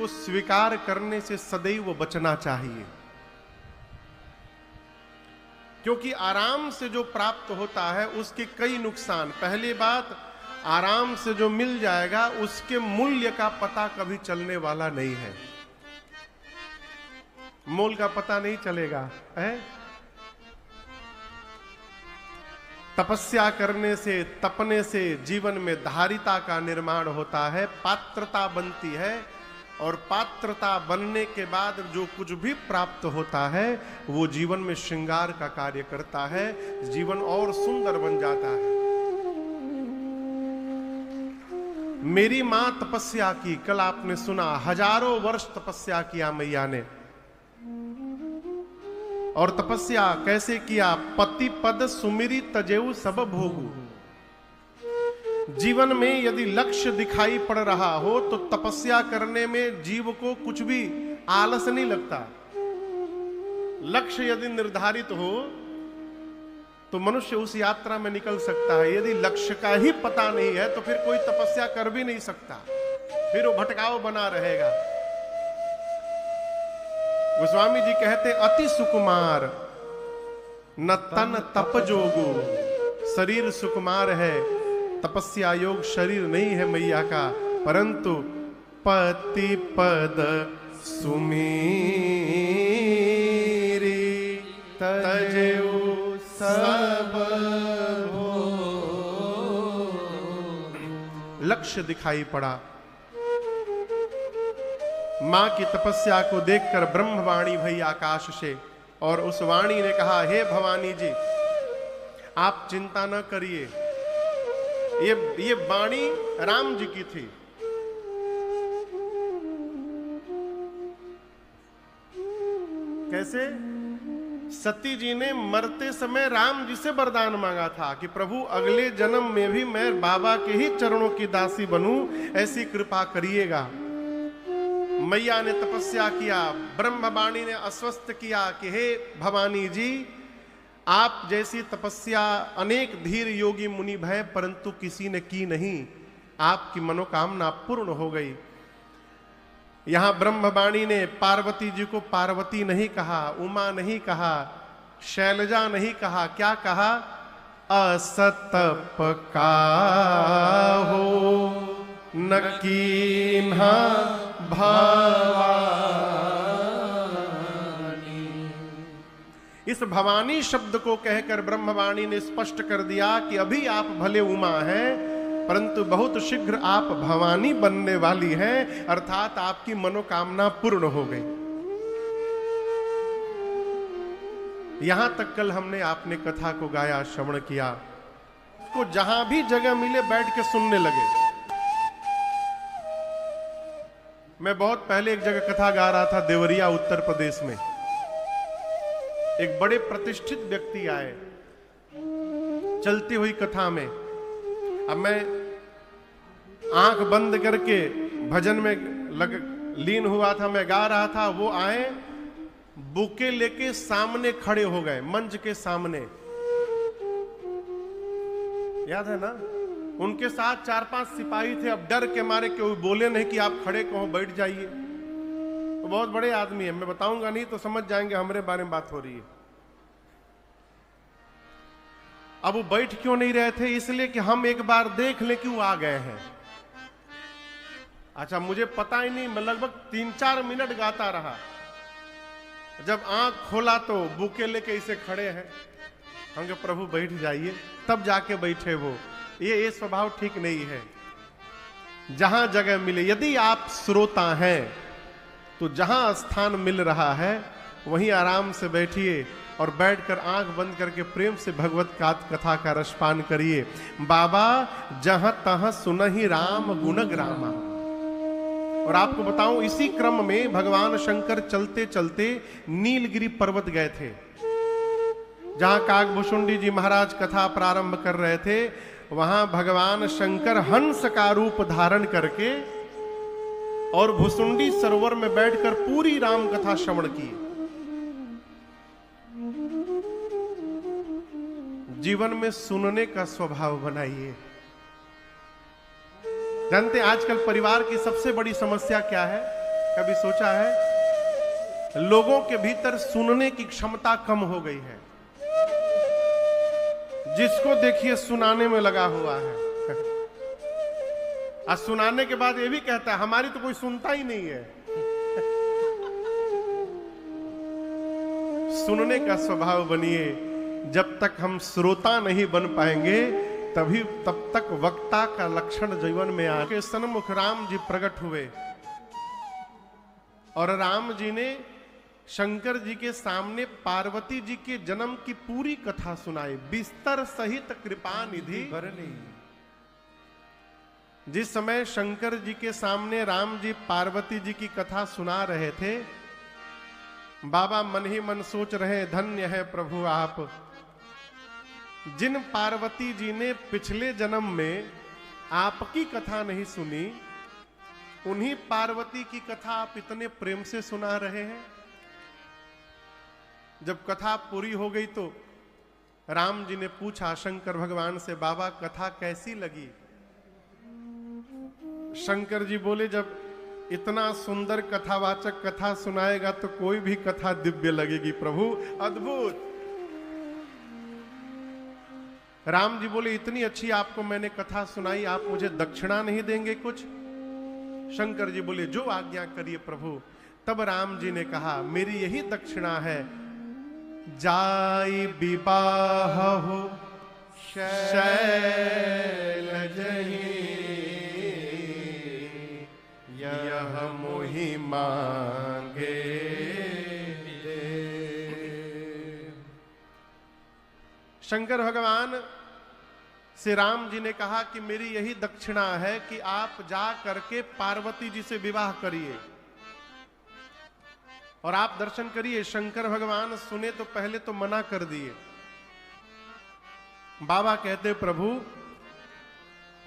को स्वीकार करने से सदैव बचना चाहिए, क्योंकि आराम से जो प्राप्त होता है उसके कई नुकसान। पहली बात, आराम से जो मिल जाएगा उसके मूल्य का पता कभी चलने वाला नहीं है। मोल का पता नहीं चलेगा है? तपस्या करने से, तपने से जीवन में धारिता का निर्माण होता है, पात्रता बनती है, और पात्रता बनने के बाद जो कुछ भी प्राप्त होता है वो जीवन में श्रृंगार का कार्य करता है, जीवन और सुंदर बन जाता है। मेरी मां तपस्या की, कल आपने सुना, हजारों वर्ष तपस्या किया मैया ने। और तपस्या कैसे किया? पति पद सुमिरी तजेऊ सब भोगू। जीवन में यदि लक्ष्य दिखाई पड़ रहा हो तो तपस्या करने में जीव को कुछ भी आलस नहीं लगता। लक्ष्य यदि निर्धारित हो तो मनुष्य उस यात्रा में निकल सकता है। यदि लक्ष्य का ही पता नहीं है तो फिर कोई तपस्या कर भी नहीं सकता, फिर वो भटकाव बना रहेगा। गोस्वामी जी कहते, अति सुकुमार न तन तप जोगो। शरीर सुकुमार है, तपस्या योग शरीर नहीं है मैया का, परंतु पति पद सुमेरी तजेऊ सब लक्ष्य दिखाई पड़ा। मां की तपस्या को देखकर ब्रह्मवाणी भई आकाश से, और उस वाणी ने कहा, हे भवानी जी आप चिंता न करिए। ये वाणी राम जी की थी। कैसे? सती जी ने मरते समय राम जी से वरदान मांगा था कि प्रभु अगले जन्म में भी मैं बाबा के ही चरणों की दासी बनूं, ऐसी कृपा करिएगा। मैया ने तपस्या किया, ब्रह्मवाणी ने आश्वस्त किया कि हे भवानी जी आप जैसी तपस्या अनेक धीर योगी मुनि भय, परंतु किसी ने की नहीं, आपकी मनोकामना पूर्ण हो गई। यहां ब्रह्मवाणी ने पार्वती जी को पार्वती नहीं कहा, उमा नहीं कहा, शैलजा नहीं कहा, क्या कहा? असतप का हो न कीन्हा भवानी। इस भवानी शब्द को कहकर ब्रह्मवाणी ने स्पष्ट कर दिया कि अभी आप भले उमा हैं, परंतु बहुत शीघ्र आप भवानी बनने वाली हैं, अर्थात आपकी मनोकामना पूर्ण हो गई। यहां तक कल हमने आपने कथा को गाया, श्रवण किया, को जहां भी जगह मिले बैठ के सुनने लगे। मैं बहुत पहले एक जगह कथा गा रहा था, देवरिया उत्तर प्रदेश में। एक बड़े प्रतिष्ठित व्यक्ति आए चलती हुई कथा में। अब मैं आंख बंद करके भजन में लीन हुआ था, मैं गा रहा था। वो आए, बुके लेके सामने खड़े हो गए, मंच के सामने, याद है ना? उनके साथ 4-5 सिपाही थे। अब डर के मारे कोई बोले नहीं कि आप खड़े कहो, बैठ जाइए। तो बहुत बड़े आदमी है, मैं बताऊंगा नहीं तो समझ जाएंगे हमारे बारे में बात हो रही है। अब वो बैठ क्यों नहीं रहे थे? इसलिए कि हम एक बार देख लें कि वो आ गए हैं। अच्छा, मुझे पता ही नहीं, मैं लगभग 3-4 मिनट गाता रहा। जब आंख खोला तो बुके लेके इसे खड़े हैं। हम कहे प्रभु बैठ जाइए, तब जाके बैठे वो। ये स्वभाव ठीक नहीं है। जहां जगह मिले, यदि आप श्रोता हैं तो जहां स्थान मिल रहा है वहीं आराम से बैठिए और बैठकर आंख बंद करके प्रेम से भगवत कथा का रसपान करिए। बाबा जहां तहां सुनहि राम गुण ग्रामा। और आपको बताऊं, इसी क्रम में भगवान शंकर चलते चलते नीलगिरी पर्वत गए थे, जहां काकभुशुंडी जी महाराज कथा प्रारंभ कर रहे थे। वहां भगवान शंकर हंस का रूप धारण करके और भुसुंडी सरोवर में बैठकर पूरी राम कथा श्रवण की। जीवन में सुनने का स्वभाव बनाइए। जानते आजकल परिवार की सबसे बड़ी समस्या क्या है? कभी सोचा है लोगों के भीतर सुनने की क्षमता कम हो गई है, जिसको देखिए सुनाने में लगा हुआ है। और सुनाने के बाद ये भी कहता है हमारी तो कोई सुनता ही नहीं है। सुनने का स्वभाव बनिए। जब तक हम श्रोता नहीं बन पाएंगे तब तक वक्ता का लक्षण जीवन में आके सन्मुख राम जी प्रकट हुए और राम जी ने शंकर जी के सामने पार्वती जी के जन्म की पूरी कथा सुनाई, बिस्तर सहित कृपा निधि करनी। जिस समय शंकर जी के सामने राम जी पार्वती जी की कथा सुना रहे थे, बाबा मन ही मन सोच रहे धन्य है प्रभु आप, जिन पार्वती जी ने पिछले जन्म में आपकी कथा नहीं सुनी, उन्हीं पार्वती की कथा आप इतने प्रेम से सुना रहे हैं। जब कथा पूरी हो गई तो राम जी ने पूछा शंकर भगवान से, बाबा कथा कैसी लगी? शंकर जी बोले, जब इतना सुंदर कथावाचक कथा सुनाएगा तो कोई भी कथा दिव्य लगेगी प्रभु, अद्भुत। राम जी बोले, इतनी अच्छी आपको मैंने कथा सुनाई, आप मुझे दक्षिणा नहीं देंगे कुछ? शंकर जी बोले, जो आज्ञा करिए प्रभु। तब राम जी ने कहा, मेरी यही दक्षिणा है, जाई विवाह हो शैलजहि, यह मोहि मांगे। शंकर भगवान से राम जी ने कहा कि मेरी यही दक्षिणा है कि आप जा करके पार्वती जी से विवाह करिए और आप दर्शन करिए। शंकर भगवान सुने तो पहले तो मना कर दिए। बाबा कहते, प्रभु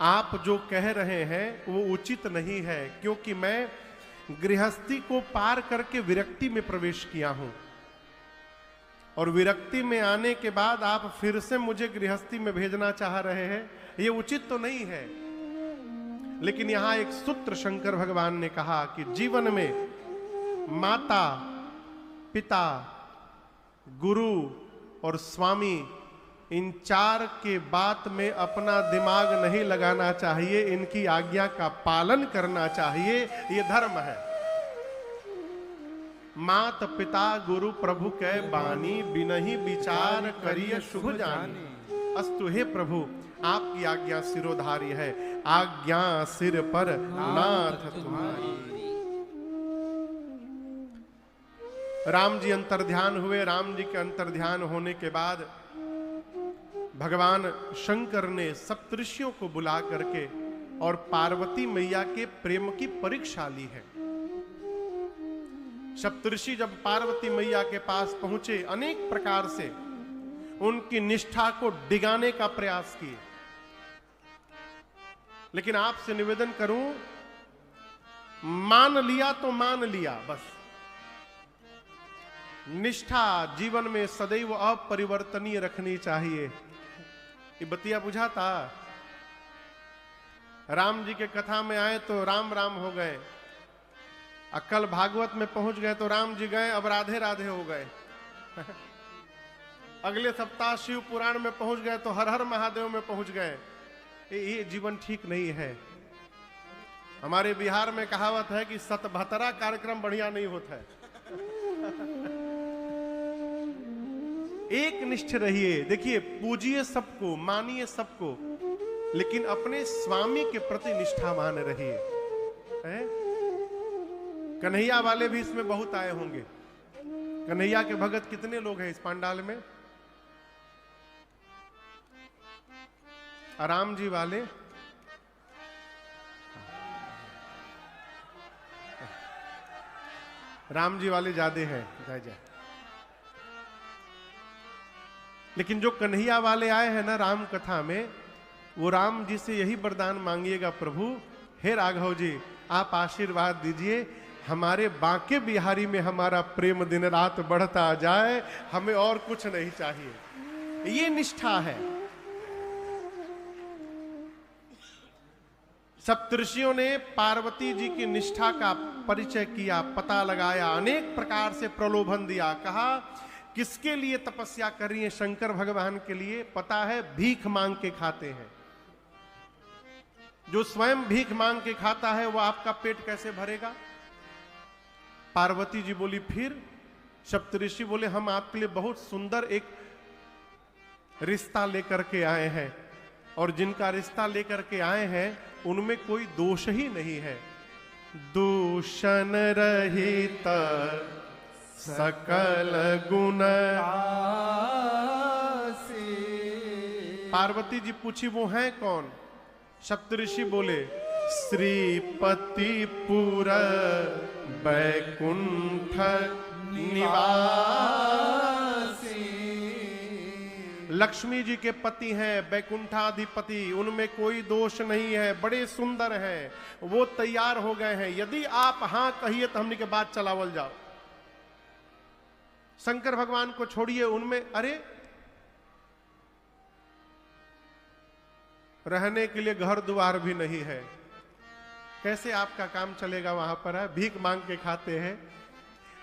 आप जो कह रहे हैं वो उचित नहीं है, क्योंकि मैं गृहस्थी को पार करके विरक्ति में प्रवेश किया हूं और विरक्ति में आने के बाद आप फिर से मुझे गृहस्थी में भेजना चाह रहे हैं, ये उचित तो नहीं है। लेकिन यहां एक सूत्र शंकर भगवान ने कहा कि जीवन में माता, पिता, गुरु और स्वामी, इन चार के बात में अपना दिमाग नहीं लगाना चाहिए, इनकी आज्ञा का पालन करना चाहिए, ये धर्म है। मात पिता गुरु प्रभु कै बानी, बिनहि विचार करिय शुभ जानी। अस्तु हे प्रभु, आपकी आज्ञा सिरोधारी है, आज्ञा सिर पर नाथ तुम्हारी। राम जी अंतर्ध्यान हुए। राम जी के अंतर्ध्यान होने के बाद भगवान शंकर ने सप्तऋषियों को बुला करके और पार्वती मैया के प्रेम की परीक्षा ली है। सप्तऋषि जब पार्वती मैया के पास पहुंचे, अनेक प्रकार से उनकी निष्ठा को डिगाने का प्रयास किए। लेकिन आपसे निवेदन करूं, मान लिया तो मान लिया बस। निष्ठा जीवन में सदैव अपरिवर्तनीय रखनी चाहिए। ये बतिया बुझाता। राम जी के कथा में आए तो राम राम हो गए, कल भागवत में पहुंच गए तो राम जी गए, अब राधे राधे हो गए। अगले सप्ताह शिव पुराण में पहुंच गए तो हर हर महादेव में पहुंच गए। ये जीवन ठीक नहीं है। हमारे बिहार में कहावत है कि सतभतरा कार्यक्रम बढ़िया नहीं होता है। एक निष्ठ रहिए। देखिए, पूजिए सबको, मानिए सबको, लेकिन अपने स्वामी के प्रति निष्ठावान रहिए। कन्हैया वाले भी इसमें बहुत आए होंगे। कन्हैया के भगत कितने लोग हैं इस पंडाल में? राम जी वाले ज्यादा हैं। जय जय। लेकिन जो कन्हैया वाले आए हैं ना राम कथा में, वो राम जी से यही वरदान मांगिएगा, प्रभु हे राघव जी आप आशीर्वाद दीजिए, हमारे बांके बिहारी में हमारा प्रेम दिन रात बढ़ता जाए, हमें और कुछ नहीं चाहिए। ये निष्ठा है। सप्तऋषियों ने पार्वती जी की निष्ठा का परिचय किया, पता लगाया, अनेक प्रकार से प्रलोभन दिया। कहा किसके लिए तपस्या कर रही है? शंकर भगवान के लिए। पता है भीख मांग के खाते हैं। जो स्वयं भीख मांग के खाता है वो आपका पेट कैसे भरेगा? पार्वती जी बोली फिर? सप्तऋषि बोले हम आपके लिए बहुत सुंदर एक रिश्ता लेकर के आए हैं, और जिनका रिश्ता लेकर के आए हैं उनमें कोई दोष ही नहीं है। दूषण रहित सकल गुण। पार्वती जी पूछी वो हैं कौन? सप्तऋषि बोले श्रीपति पुर बैकुंठ निवासी। लक्ष्मी जी के पति हैं बैकुंठाधिपति, उनमें कोई दोष नहीं है, बड़े सुंदर हैं, वो तैयार हो गए हैं। यदि आप हां कहिए तो हमने के बाद चलावल जाओ। शंकर भगवान को छोड़िए, उनमें अरे रहने के लिए घर द्वार भी नहीं है, कैसे आपका काम चलेगा? वहां पर है भीख मांग के खाते हैं।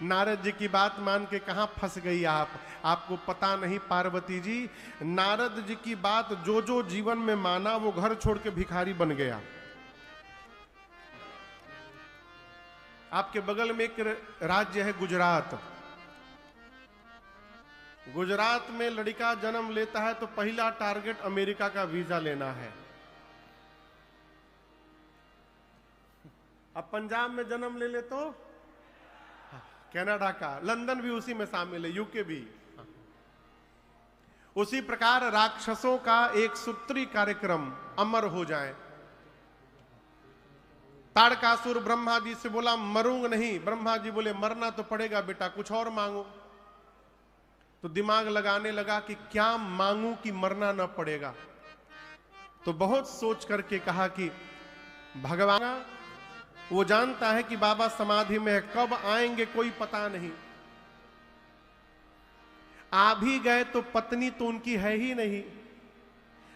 नारद जी की बात मान के कहां फंस गई आप? आपको पता नहीं पार्वती जी, नारद जी की बात जो जो जीवन में माना वो घर छोड़ के भिखारी बन गया। आपके बगल में एक राज्य है गुजरात। गुजरात में लड़का जन्म लेता है तो पहला टारगेट अमेरिका का वीजा लेना है। अब पंजाब में जन्म ले तो कनाडा का, लंदन भी उसी में शामिल है, यूके भी। उसी प्रकार राक्षसों का एक सूत्री कार्यक्रम अमर हो जाए। ताड़कासुर ब्रह्मा जी से बोला मरूंगा नहीं। ब्रह्मा जी बोले मरना तो पड़ेगा बेटा, कुछ और मांगो। तो दिमाग लगाने लगा कि क्या मांगू कि मरना न पड़ेगा। तो बहुत सोच करके कहा कि भगवान, वो जानता है कि बाबा समाधि में है, कब आएंगे कोई पता नहीं। आ भी गए तो पत्नी तो उनकी है ही नहीं।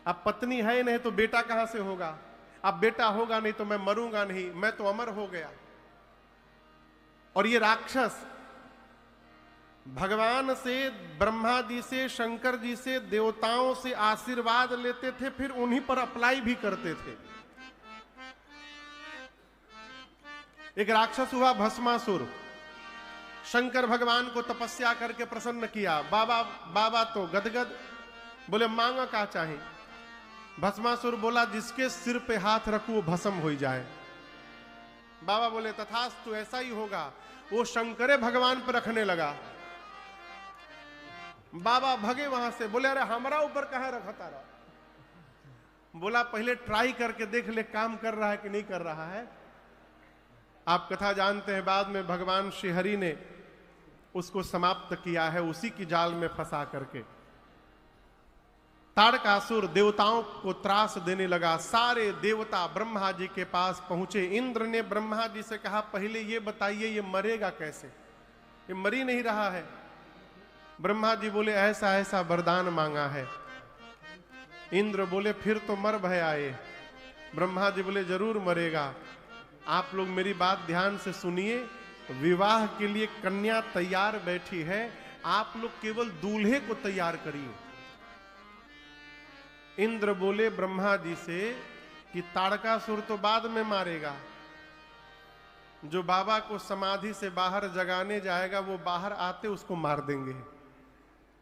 अब पत्नी है ही नहीं तो बेटा कहां से होगा? अब बेटा होगा नहीं तो मैं मरूंगा नहीं, मैं तो अमर हो गया। और ये राक्षस भगवान से, ब्रह्मा जी से, शंकर जी से, देवताओं से आशीर्वाद लेते थे, फिर उन्हीं पर अप्लाई भी करते थे। एक राक्षस हुआ भस्मासुर। शंकर भगवान को तपस्या करके प्रसन्न किया। बाबा तो गदगद, बोले मांगा क्या चाहे? भस्मासुर बोला जिसके सिर पे हाथ रखूं वो भस्म हो जाए। बाबा बोले तथास्तु, ऐसा ही होगा। वो शंकरे भगवान पर रखने लगा। बाबा भगे वहां से, बोले अरे हमारा ऊपर कहां रखा तारा? बोला पहले ट्राई करके देख ले काम कर रहा है कि नहीं कर रहा है। आप कथा जानते हैं, बाद में भगवान श्री हरि ने उसको समाप्त किया है उसी की जाल में फंसा करके। ताड़कासुर देवताओं को त्रास देने लगा। सारे देवता ब्रह्मा जी के पास पहुंचे। इंद्र ने ब्रह्मा जी से कहा पहले ये बताइए ये मरेगा कैसे? ये मर ही नहीं रहा है। ब्रह्मा जी बोले ऐसा ऐसा वरदान मांगा है। इंद्र बोले फिर तो मर भय आए। ब्रह्मा जी बोले जरूर मरेगा। आप लोग मेरी बात ध्यान से सुनिए। विवाह के लिए कन्या तैयार बैठी है, आप लोग केवल दूल्हे को तैयार करिए। इंद्र बोले ब्रह्मा जी से कि ताड़कासुर तो बाद में मारेगा, जो बाबा को समाधि से बाहर जगाने जाएगा वो बाहर आते उसको मार देंगे।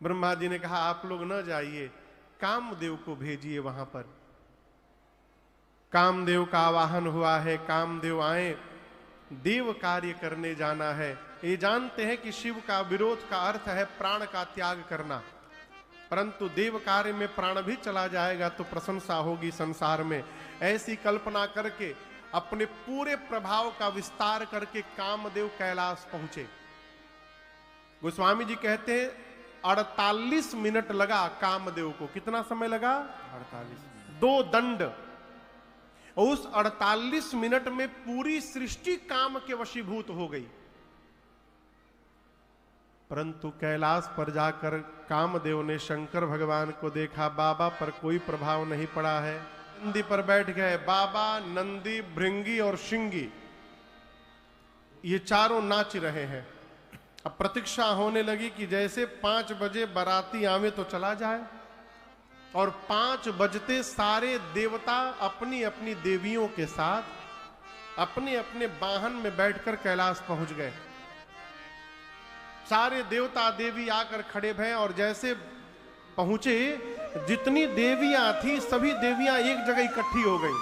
ब्रह्मा जी ने कहा आप लोग न जाइए, कामदेव को भेजिए वहां पर। कामदेव का आवाहन हुआ है, कामदेव आए, देव कार्य करने जाना है। ये जानते हैं कि शिव का विरोध का अर्थ है प्राण का त्याग करना, परंतु देव कार्य में प्राण भी चला जाएगा तो प्रशंसा होगी संसार में। ऐसी कल्पना करके अपने पूरे प्रभाव का विस्तार करके कामदेव कैलाश पहुंचे। गोस्वामी जी कहते हैं 48 मिनट लगा कामदेव को। कितना समय लगा? 48। 2 दंड। उस 48 मिनट में पूरी सृष्टि काम के वशीभूत हो गई। परंतु कैलाश पर जाकर कामदेव ने शंकर भगवान को देखा, बाबा पर कोई प्रभाव नहीं पड़ा है। नंदी पर बैठ गए बाबा, नंदी, भृंगी और शिंगी ये चारों नाच रहे हैं। अब प्रतीक्षा होने लगी कि जैसे 5 बजे बाराती आवे तो चला जाए, और 5 बजते सारे देवता अपनी अपनी देवियों के साथ अपने अपने वाहन में बैठकर कैलाश पहुंच गए। सारे देवता देवी आकर खड़े भये, और जैसे पहुंचे, जितनी देवियां थी सभी देवियां एक जगह इकट्ठी हो गई।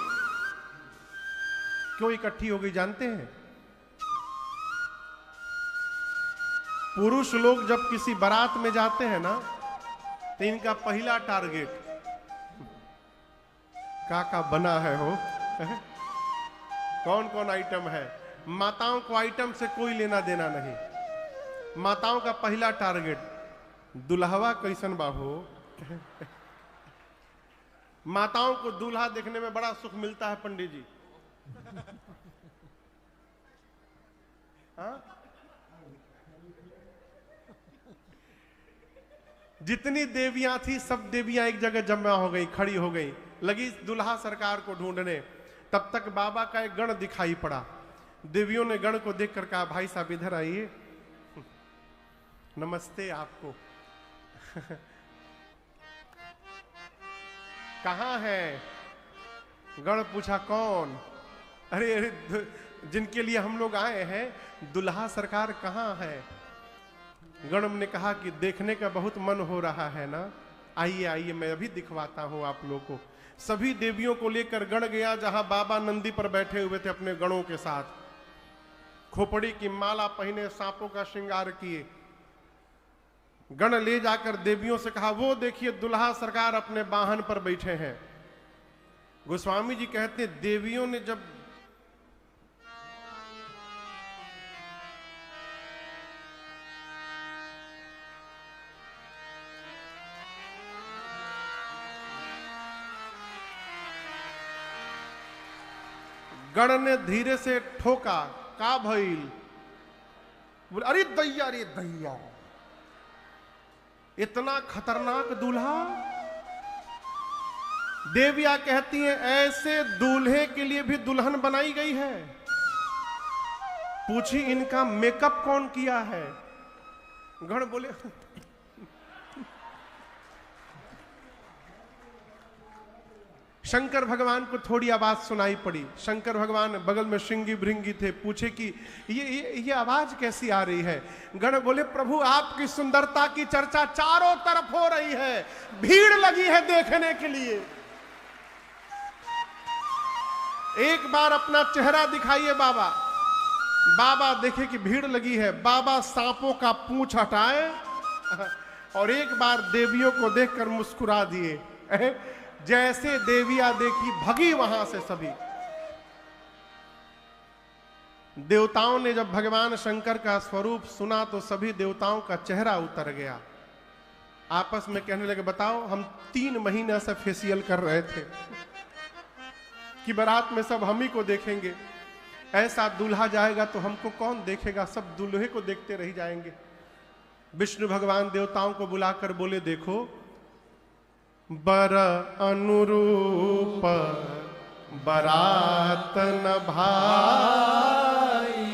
क्यों इकट्ठी हो गई जानते हैं? पुरुष लोग जब किसी बारात में जाते हैं ना, तो इनका पहला टारगेट का बना है हो कौन कौन आइटम है। माताओं को आइटम से कोई लेना देना नहीं। माताओं का पहला टारगेट दुल्हवा कैसन बाबू। माताओं को दूल्हा देखने में बड़ा सुख मिलता है पंडित जी। हाँ? जितनी देवियां थी सब देवियां एक जगह जमा हो गई, खड़ी हो गई, लगी दुल्हा सरकार को ढूंढने। तब तक बाबा का एक गण दिखाई पड़ा। देवियों ने गण को देखकर कहा, भाई साहब इधर आइए, नमस्ते आपको। कहां है? गण पूछा कौन? अरे अरे जिनके लिए हम लोग आए हैं, दुल्हा सरकार कहां है? गण ने कहा कि देखने का बहुत मन हो रहा है ना, आइए आइए मैं अभी दिखवाता हूं आप लोग को। सभी देवियों को लेकर गण गया जहां बाबा नंदी पर बैठे हुए थे अपने गणों के साथ, खोपड़ी की माला पहने, सांपों का श्रृंगार किए। गण ले जाकर देवियों से कहा, वो देखिए दुल्हा सरकार अपने वाहन पर बैठे हैं। गोस्वामी जी कहते देवियों ने जब गण ने धीरे से ठोका, का भइल? बोले अरे दैया, रे दैया, इतना खतरनाक दूल्हा। देवियां कहती हैं ऐसे दूल्हे के लिए भी दुल्हन बनाई गई है। पूछी इनका मेकअप कौन किया है? गण बोले शंकर भगवान को थोड़ी आवाज सुनाई पड़ी। शंकर भगवान बगल में श्रृंगी भृंगी थे, पूछे कि ये आवाज कैसी आ रही है? गण बोले प्रभु आपकी सुंदरता की चर्चा चारों तरफ हो रही है, भीड़ लगी है देखने के लिए। एक बार अपना चेहरा दिखाइए बाबा। बाबा देखे कि भीड़ लगी है, बाबा सांपों का पूंछ हटाए और एक बार देवियों को देखकर मुस्कुरा दिए। जैसे देवियां देखी भगी वहां से सभी। देवताओं ने जब भगवान शंकर का स्वरूप सुना तो सभी देवताओं का चेहरा उतर गया। आपस में कहने लगे, बताओ हम 3 महीने से फेशियल कर रहे थे कि बारात में सब हम ही को देखेंगे, ऐसा दूल्हा जाएगा तो हमको कौन देखेगा, सब दूल्हे को देखते रह जाएंगे। विष्णु भगवान देवताओं को बुलाकर बोले, देखो बर अनुरूप बरात न भाई।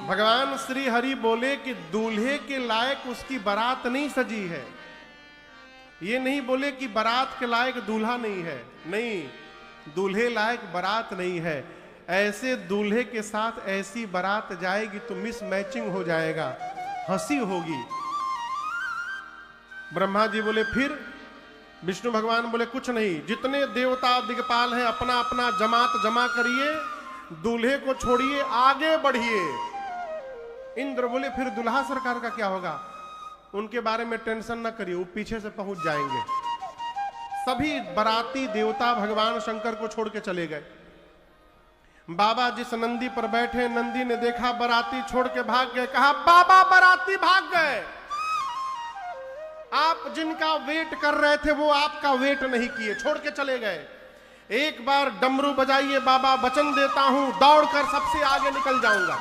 भगवान श्री हरि बोले कि दूल्हे के लायक उसकी बारात नहीं सजी है। ये नहीं बोले कि बारात के लायक दूल्हा नहीं है, नहीं, दूल्हे लायक बारात नहीं है। ऐसे दूल्हे के साथ ऐसी बारात जाएगी तो मिस मैचिंग हो जाएगा, हंसी होगी। ब्रह्मा जी बोले फिर? विष्णु भगवान बोले कुछ नहीं, जितने देवता दिग्पाल हैं अपना अपना जमात जमा करिए, दूल्हे को छोड़िए, आगे बढ़िए। इंद्र बोले फिर दुल्हा सरकार का क्या होगा? उनके बारे में टेंशन ना करिए, वो पीछे से पहुंच जाएंगे। सभी बाराती देवता भगवान शंकर को छोड़ के चले गए। बाबा जिस नंदी पर बैठे, नंदी ने देखा बाराती छोड़ के भाग गए। कहा बाबा बाराती भाग गए, आप जिनका वेट कर रहे थे वो आपका वेट नहीं किए, छोड़ के चले गए। एक बार डमरू बजाइए, बाबा वचन देता हूं दौड़कर सबसे आगे निकल जाऊंगा।